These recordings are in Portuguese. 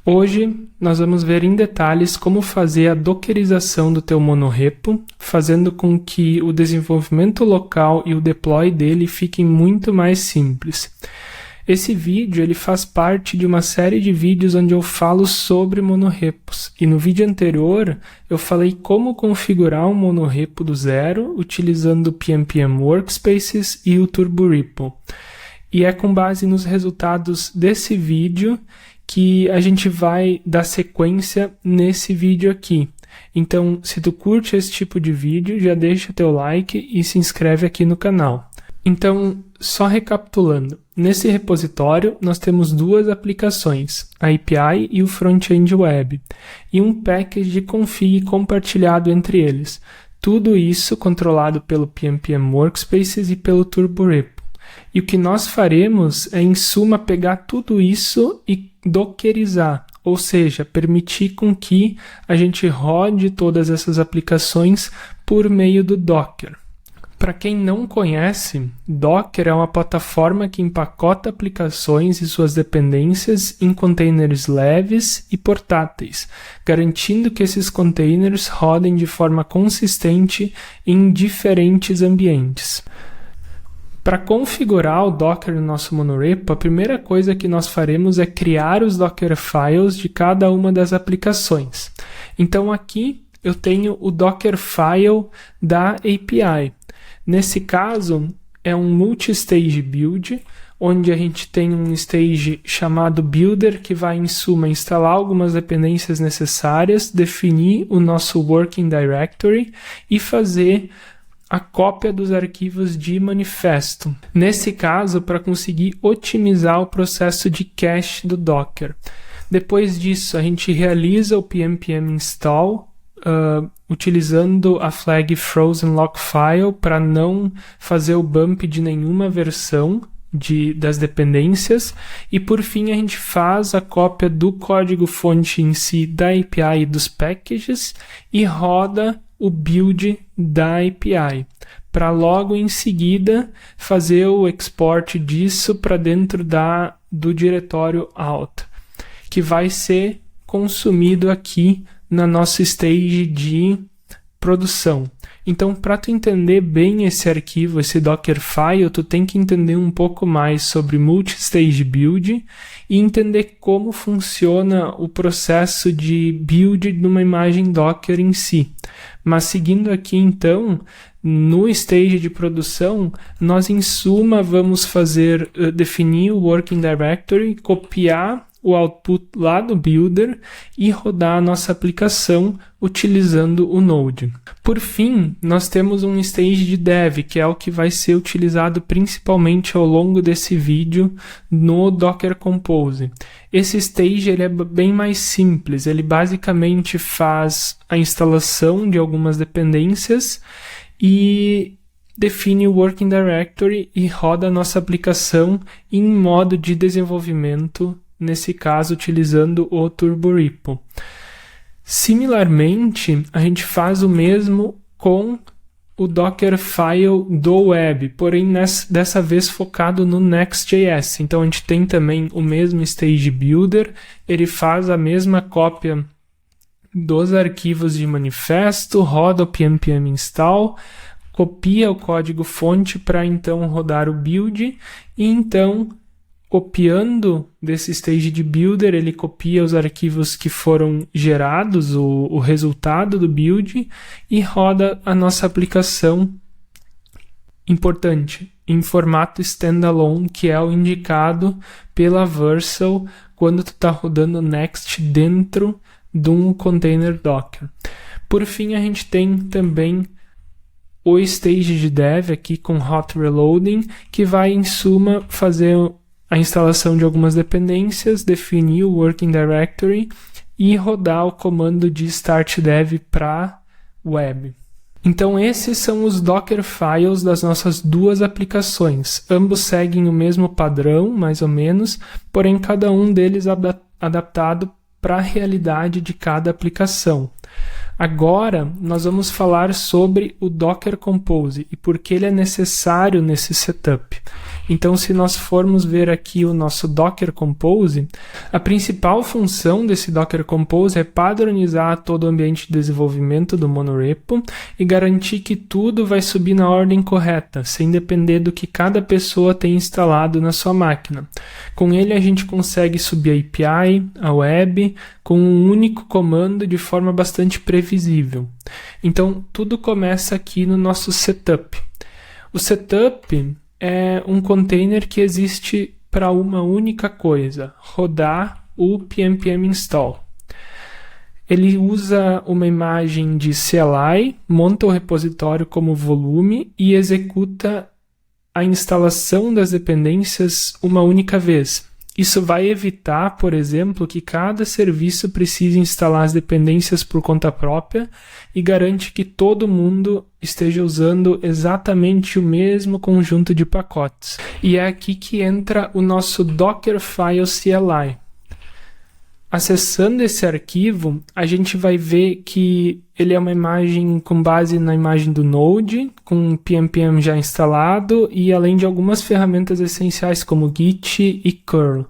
Hoje nós vamos ver em detalhes como fazer a dockerização do teu monorepo, fazendo com que o desenvolvimento local e o deploy dele fiquem muito mais simples. Esse vídeo ele faz parte de uma série de vídeos onde eu falo sobre monorepos, e no vídeo anterior eu falei como configurar um monorepo do zero utilizando o PnPM Workspaces e o TurboRepo. E é com base nos resultados desse vídeo que a gente vai dar sequência nesse vídeo aqui. Então, se tu curte esse tipo de vídeo, já deixa teu like e se inscreve aqui no canal. Então, só recapitulando, nesse repositório nós temos duas aplicações, a API e o Front-End Web, e um package de config compartilhado entre eles. Tudo isso controlado pelo PnPM Workspaces e pelo TurboRepo. E o que nós faremos é, em suma, pegar tudo isso e dockerizar, ou seja, permitir com que a gente rode todas essas aplicações por meio do Docker. Para quem não conhece, Docker é uma plataforma que empacota aplicações e suas dependências em containers leves e portáteis, garantindo que esses containers rodem de forma consistente em diferentes ambientes. Para configurar o Docker no nosso monorepo, a primeira coisa que nós faremos é criar os Docker Files de cada uma das aplicações. Então aqui eu tenho o Docker File da API. Nesse caso, é um multi-stage build, onde a gente tem um stage chamado builder, que vai, em suma, instalar algumas dependências necessárias, definir o nosso working directory e fazer a cópia dos arquivos de manifesto. Nesse caso, para conseguir otimizar o processo de cache do Docker. Depois disso, a gente realiza o PnPM install, utilizando a flag frozen lock file para não fazer o bump de nenhuma versão das dependências, e por fim a gente faz a cópia do código-fonte em si da API e dos packages e roda o build da API, para logo em seguida fazer o export disso para dentro do diretório out, que vai ser consumido aqui na nossa stage de produção. Então, para tu entender bem esse arquivo, esse Dockerfile, tu tem que entender um pouco mais sobre multi-stage build e entender como funciona o processo de build de uma imagem Docker em si. Mas seguindo aqui, então, no stage de produção, nós em suma vamos definir o working directory, copiar o output lá do builder e rodar a nossa aplicação utilizando o Node. Por fim, nós temos um stage de dev, que é o que vai ser utilizado principalmente ao longo desse vídeo no Docker Compose. Esse stage ele é bem mais simples, ele basicamente faz a instalação de algumas dependências e define o working directory e roda a nossa aplicação em modo de desenvolvimento, nesse caso utilizando o TurboRepo. Similarmente, a gente faz o mesmo com o Dockerfile do web, porém dessa vez focado no Next.js. Então a gente tem também o mesmo stage builder, ele faz a mesma cópia dos arquivos de manifesto, roda o PnPM install, copia o código fonte para então rodar o build, e então copiando desse stage de builder, ele copia os arquivos que foram gerados, o resultado do build, e roda a nossa aplicação, importante, em formato standalone, que é o indicado pela Vercel quando tu está rodando Next dentro de um container Docker. Por fim, a gente tem também o stage de dev aqui com hot reloading, que vai, em suma, fazer a instalação de algumas dependências, definir o working directory e rodar o comando de start dev para web. Então esses são os Docker Files das nossas duas aplicações. Ambos seguem o mesmo padrão, mais ou menos, porém cada um deles adaptado para a realidade de cada aplicação. Agora nós vamos falar sobre o Docker Compose e por que ele é necessário nesse setup. Então, se nós formos ver aqui o nosso Docker Compose, a principal função desse Docker Compose é padronizar todo o ambiente de desenvolvimento do monorepo e garantir que tudo vai subir na ordem correta, sem depender do que cada pessoa tem instalado na sua máquina. Com ele, a gente consegue subir a API, a web, com um único comando de forma bastante previsível. Então, tudo começa aqui no nosso setup. O setup é um container que existe para uma única coisa, rodar o pnpm install. Ele usa uma imagem de CLI, monta o repositório como volume e executa a instalação das dependências uma única vez. Isso vai evitar, por exemplo, que cada serviço precise instalar as dependências por conta própria e garante que todo mundo esteja usando exatamente o mesmo conjunto de pacotes. E é aqui que entra o nosso Dockerfile CLI. Acessando esse arquivo, a gente vai ver que ele é uma imagem com base na imagem do Node, com pnpm já instalado e além de algumas ferramentas essenciais como Git e curl.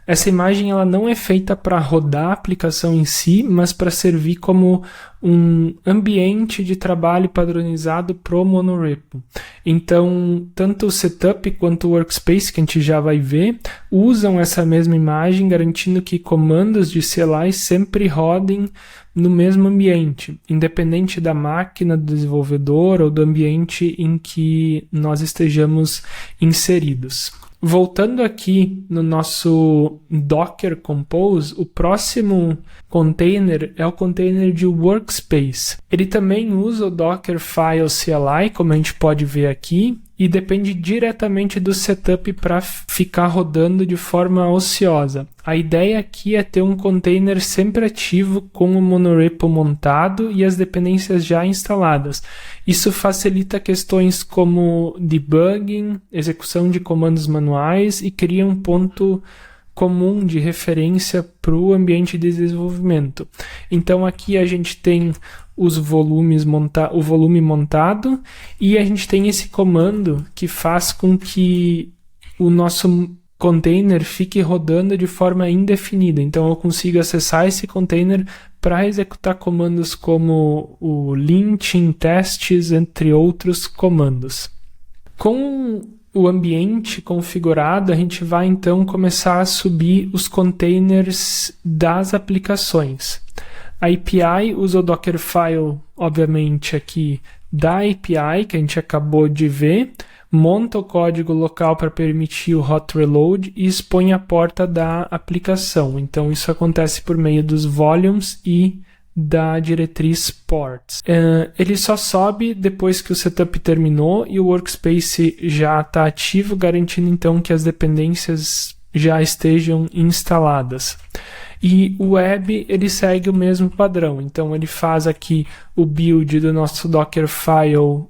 Essa imagem ela não é feita para rodar a aplicação em si, mas para servir como um ambiente de trabalho padronizado pro monorepo. Então, tanto o setup quanto o workspace, que a gente já vai ver, usam essa mesma imagem, garantindo que comandos de CLI sempre rodem no mesmo ambiente, independente da máquina do desenvolvedor ou do ambiente em que nós estejamos inseridos. Voltando aqui no nosso Docker Compose, o próximo container é o container de Workspace. Ele também usa o Dockerfile CLI, como a gente pode ver aqui, e depende diretamente do setup para ficar rodando de forma ociosa. A ideia aqui é ter um container sempre ativo com o monorepo montado e as dependências já instaladas. Isso facilita questões como debugging, execução de comandos manuais e cria um ponto comum de referência para o ambiente de desenvolvimento. Então aqui a gente tem o volume montado e a gente tem esse comando que faz com que o nosso container fique rodando de forma indefinida. Então eu consigo acessar esse container para executar comandos como o linting, testes, entre outros comandos. Com o ambiente configurado, a gente vai então começar a subir os containers das aplicações. A API usa o Dockerfile, obviamente, aqui da API, que a gente acabou de ver, monta o código local para permitir o hot reload e expõe a porta da aplicação. Então, isso acontece por meio dos volumes e da diretriz ports. Ele só sobe depois que o setup terminou e o workspace já está ativo, garantindo então que as dependências já estejam instaladas. E o web, ele segue o mesmo padrão. Então, ele faz aqui o build do nosso Dockerfile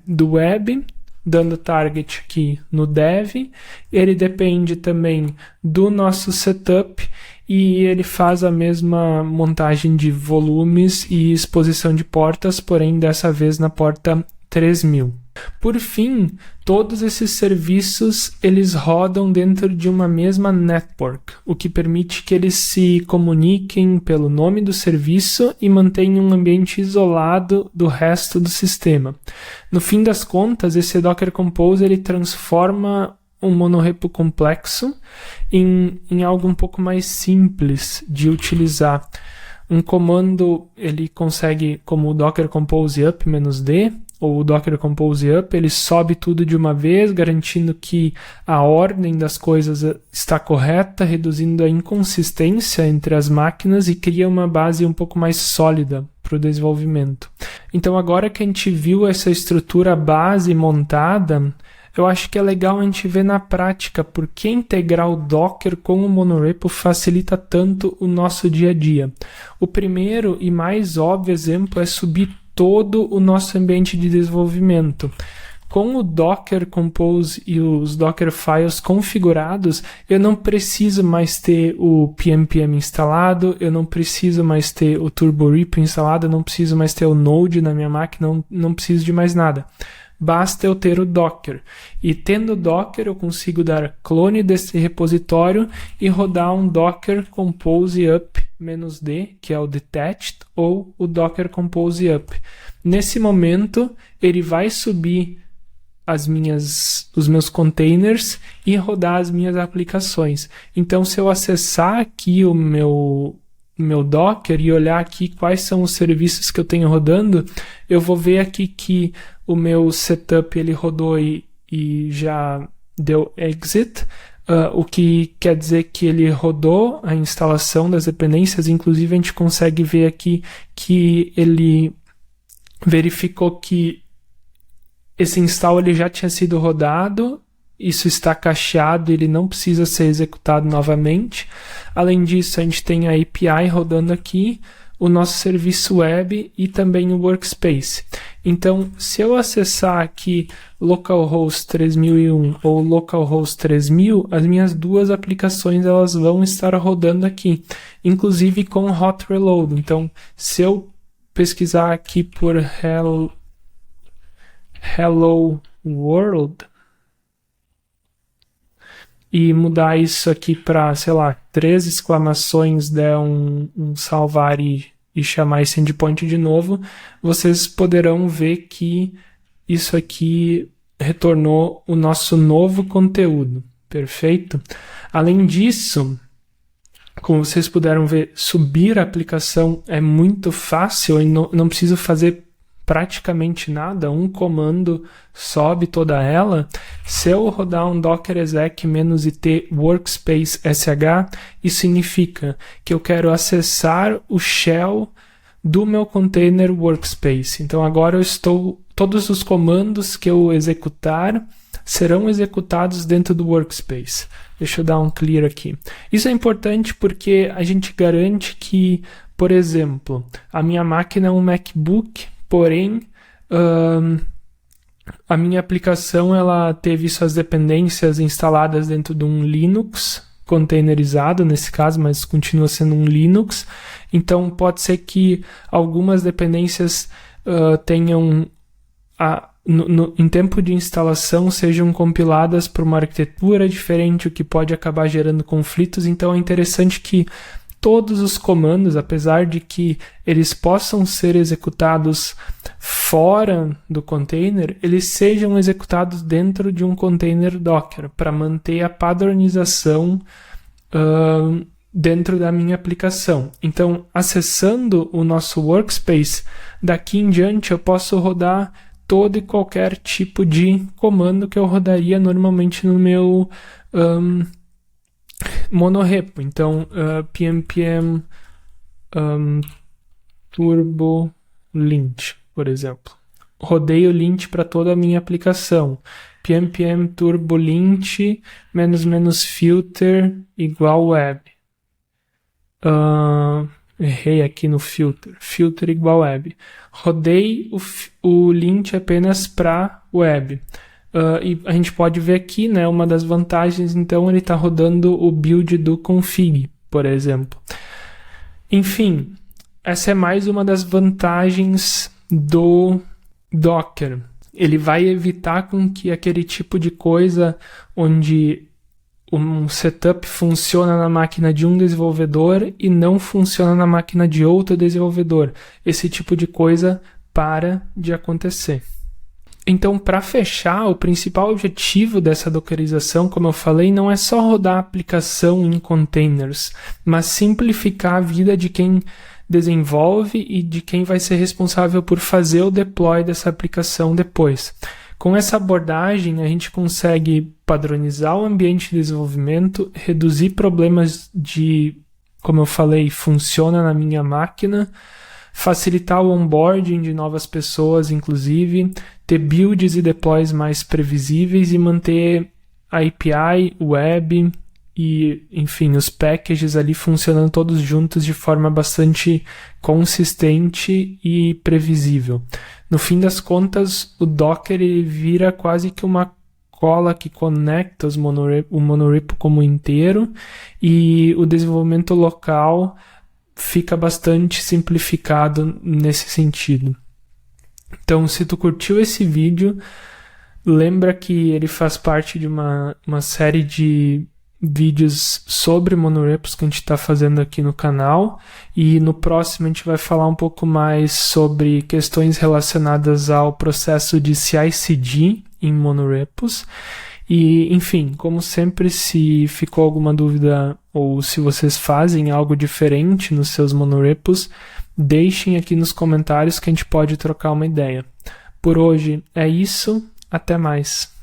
do web, dando target aqui no dev. Ele depende também do nosso setup e ele faz a mesma montagem de volumes e exposição de portas, porém dessa vez na porta 3000. Por fim, todos esses serviços eles rodam dentro de uma mesma network, o que permite que eles se comuniquem pelo nome do serviço e mantenham um ambiente isolado do resto do sistema. No fim das contas, esse Docker Compose ele transforma um monorepo complexo em algo um pouco mais simples de utilizar. Um comando ele consegue, como o Docker Compose up -d, ou o Docker Compose Up, ele sobe tudo de uma vez, garantindo que a ordem das coisas está correta, reduzindo a inconsistência entre as máquinas e cria uma base um pouco mais sólida para o desenvolvimento. Então agora que a gente viu essa estrutura base montada, eu acho que é legal a gente ver na prática por que integrar o Docker com o monorepo facilita tanto o nosso dia a dia. O primeiro e mais óbvio exemplo é subir todo o nosso ambiente de desenvolvimento. Com o Docker Compose e os Docker Files configurados, eu não preciso mais ter o pnpm instalado, eu não preciso mais ter o turborepo instalado, eu não preciso mais ter o Node na minha máquina, não preciso de mais nada. basta eu ter o Docker. E tendo o Docker, eu consigo dar clone desse repositório e rodar um Docker Compose Up -d, que é o detached, ou o Docker Compose Up. Nesse momento, ele vai subir os meus containers e rodar as minhas aplicações. Então, se eu acessar aqui o meu Docker e olhar aqui quais são os serviços que eu tenho rodando, eu vou ver aqui que o meu setup ele rodou e já deu exit, o que quer dizer que ele rodou a instalação das dependências. Inclusive a gente consegue ver aqui que ele verificou que esse install ele já tinha sido rodado, isso está cacheado, ele não precisa ser executado novamente. Além disso, a gente tem a API rodando aqui, o nosso serviço web e também o workspace. Então, se eu acessar aqui localhost 3001 ou localhost 3000, as minhas duas aplicações elas vão estar rodando aqui, inclusive com hot reload. Então, se eu pesquisar aqui por Hello World e mudar isso aqui para, sei lá, 3 exclamações, der um salvar e chamar esse endpoint de novo, vocês poderão ver que isso aqui retornou o nosso novo conteúdo. Perfeito? Além disso, como vocês puderam ver, subir a aplicação é muito fácil e não preciso fazer praticamente nada, um comando sobe toda ela. Se eu rodar um docker exec -it workspace sh, isso significa que eu quero acessar o shell do meu container workspace. Então agora todos os comandos que eu executar serão executados dentro do workspace. Deixa eu dar um clear aqui. Isso é importante porque a gente garante que, por exemplo, a minha máquina é um MacBook, porém, a minha aplicação ela teve suas dependências instaladas dentro de um Linux containerizado, nesse caso, mas continua sendo um Linux. Então, pode ser que algumas dependências tenham, em tempo de instalação, sejam compiladas para uma arquitetura diferente, o que pode acabar gerando conflitos. Então, é interessante que todos os comandos, apesar de que eles possam ser executados fora do container, eles sejam executados dentro de um container Docker, para manter a padronização dentro da minha aplicação. Então, acessando o nosso workspace, daqui em diante eu posso rodar todo e qualquer tipo de comando que eu rodaria normalmente no meu monorepo. Então, pnpm turbo lint, por exemplo. Rodei o lint para toda a minha aplicação. pnpm turbo lint --filter igual web. Errei aqui no filter. Filter igual web. Rodei o lint apenas para web. E a gente pode ver aqui, né, uma das vantagens, então ele está rodando o build do config, por exemplo. Enfim, essa é mais uma das vantagens do Docker. Ele vai evitar com que aquele tipo de coisa onde um setup funciona na máquina de um desenvolvedor e não funciona na máquina de outro desenvolvedor. Esse tipo de coisa para de acontecer. Então, para fechar, o principal objetivo dessa dockerização, como eu falei, não é só rodar a aplicação em containers, mas simplificar a vida de quem desenvolve e de quem vai ser responsável por fazer o deploy dessa aplicação depois. Com essa abordagem, a gente consegue padronizar o ambiente de desenvolvimento, reduzir problemas de, como eu falei, funciona na minha máquina, facilitar o onboarding de novas pessoas, inclusive, ter builds e deploys mais previsíveis e manter a API, web e, enfim, os packages ali funcionando todos juntos de forma bastante consistente e previsível. No fim das contas, o Docker ele vira quase que uma cola que conecta o monorepo como inteiro e o desenvolvimento local fica bastante simplificado nesse sentido. Então, se tu curtiu esse vídeo, Lembra que ele faz parte de uma série de vídeos sobre monorepos que a gente está fazendo aqui no canal, e no próximo a gente vai falar um pouco mais sobre questões relacionadas ao processo de CI/CD em monorepos. E, enfim, como sempre, se ficou alguma dúvida ou se vocês fazem algo diferente nos seus monorepos, deixem aqui nos comentários que a gente pode trocar uma ideia. Por hoje é isso, até mais.